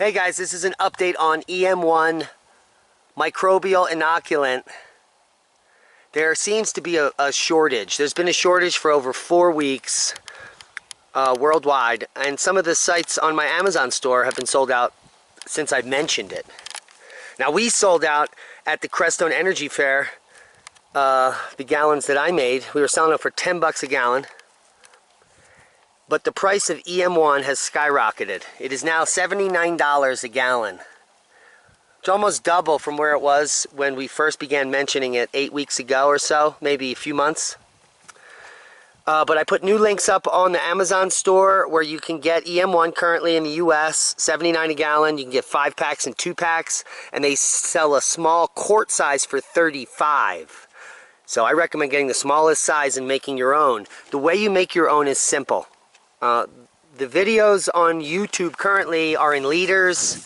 Hey guys, this is an update on EM1 microbial inoculant. There seems to be a shortage. There's been a shortage for over 4 weeks worldwide, and some of the sites on my Amazon store have been sold out since I mentioned it. Now, we sold out at the Crestone Energy Fair, the gallons that I made. We were selling them for 10 bucks a gallon. But the price of EM1 has skyrocketed. It is now $79 a gallon. It's almost double from where it was when we first began mentioning it 8 weeks ago or so, maybe a few months. But I put new links up on the Amazon store where you can get EM1 currently in the US, $79 a gallon. You can get 5 packs and 2 packs, and they sell a small quart size for $35. So I recommend getting the smallest size and making your own. The way you make your own is simple. The videos on YouTube currently are in liters,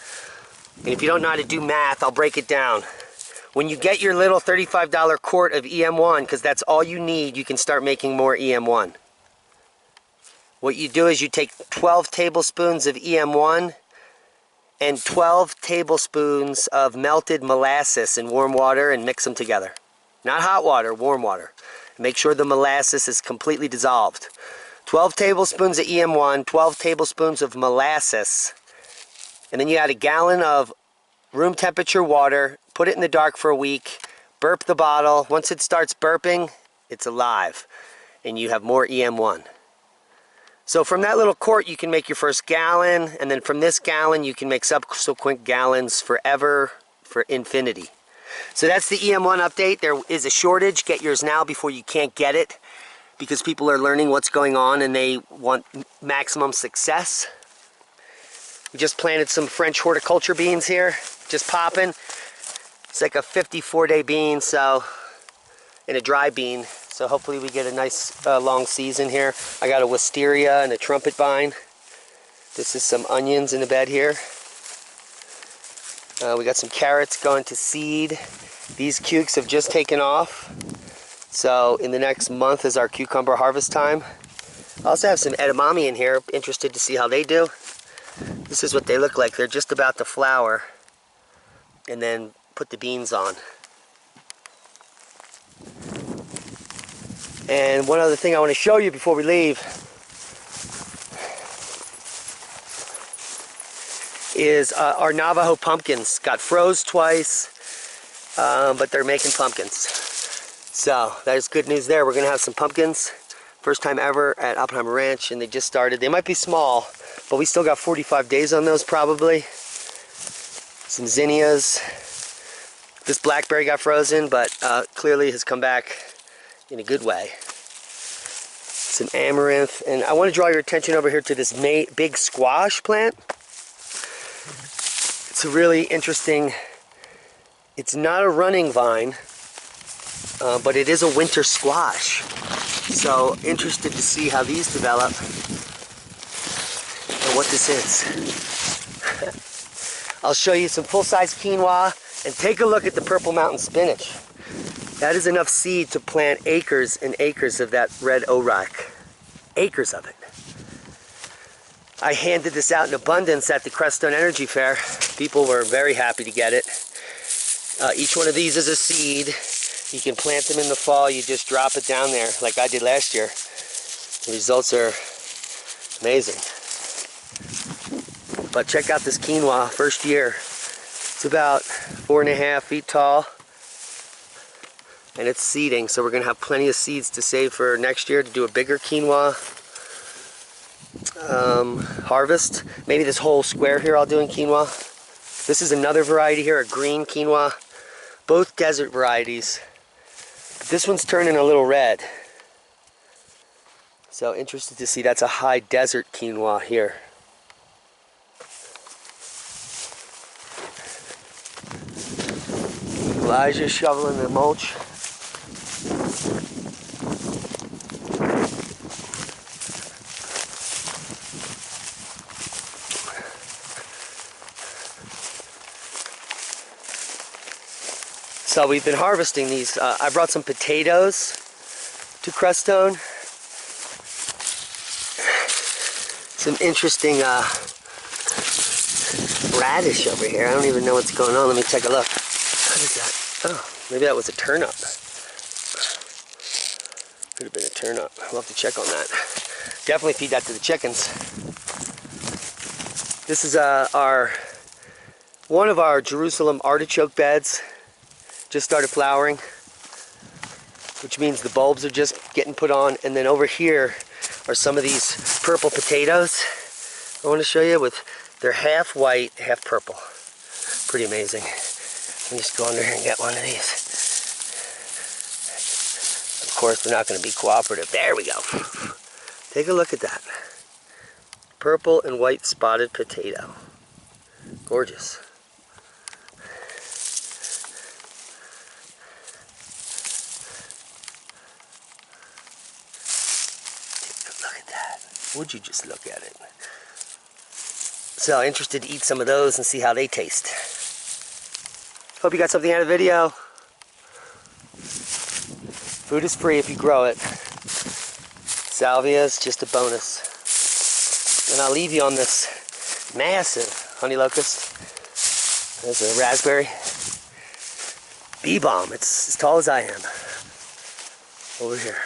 and if you don't know how to do math, I'll break it down. When you get your little $35 quart of EM1, because that's all you need, you can start making more EM1. What you do is you take 12 tablespoons of EM1 and 12 tablespoons of melted molasses in warm water and mix them together. Not hot water, warm water. Make sure the molasses is completely dissolved. 12 tablespoons of EM1, 12 tablespoons of molasses, and then you add a gallon of room temperature water, put it in the dark for a week, burp the bottle. Once it starts burping, it's alive, and you have more EM1. So from that little quart, you can make your first gallon, and then from this gallon, you can make subsequent gallons forever, for infinity. So that's the EM1 update. There is a shortage. Get yours now before you can't get it, because people are learning what's going on and they want maximum success. We just planted some French horticulture beans here, just popping. It's like a 54-day bean, so, and a dry bean. So hopefully we get a nice long season here. I got a wisteria and a trumpet vine. This is some onions in the bed here. We got some carrots going to seed. These cukes have just taken off. So in the next month is our cucumber harvest time. I also have some edamame in here, interested to see how they do. This is what they look like. They're just about to flower and then put the beans on. And one other thing I want to show you before we leave is our Navajo pumpkins. Got froze twice, but they're making pumpkins. So there's good news there. We're going to have some pumpkins. First time ever at Oppenheimer Ranch, and they just started. They might be small, but we still got 45 days on those probably. Some zinnias. This blackberry got frozen, but clearly has come back in a good way. Some amaranth. And I want to draw your attention over here to this big squash plant. It's a really interesting, it's not a running vine, but it is a winter squash. So interested to see how these develop and what this is. I'll show you some full-size quinoa and take a look at the purple mountain spinach. That is enough seed to plant acres and acres of that red orak. Acres of it. I handed this out in abundance at the Crestone Energy Fair. People were very happy to get it. Each one of these is a seed. You can plant them in the fall. You just drop it down there like I did last year. The results are amazing. But check out this quinoa, first year. It's about 4.5 feet tall. And it's seeding, so we're going to have plenty of seeds to save for next year to do a bigger quinoa harvest. Maybe this whole square here I'll do in quinoa. This is another variety here, a green quinoa. Both desert varieties. But this one's turning a little red. So interested to see, that's a high desert quinoa here. Elijah shoveling the mulch. So we've been harvesting these. I brought some potatoes to Crestone. Some interesting radish over here. I don't even know what's going on. Let me take a look. What is that? Oh, maybe that was a turnip. Could have been a turnip. We'll have to check on that. Definitely feed that to the chickens. This is one of our Jerusalem artichoke beds. Just started flowering, which means the bulbs are just getting put on. And then over here are some of these purple potatoes I want to show you. They're half white, half purple. Pretty amazing. Let me just go under here and get one of these. Of course, they're not going to be cooperative. There we go. Take a look at that. Purple and white spotted potato. Gorgeous. Look at that. Would you just look at it? So interested to eat some of those and see how they taste. Hope you got something out of the video. Food is free if you grow it. Salvia is just a bonus. And I'll leave you on this massive honey locust. There's a raspberry. Bee balm. It's as tall as I am. Over here.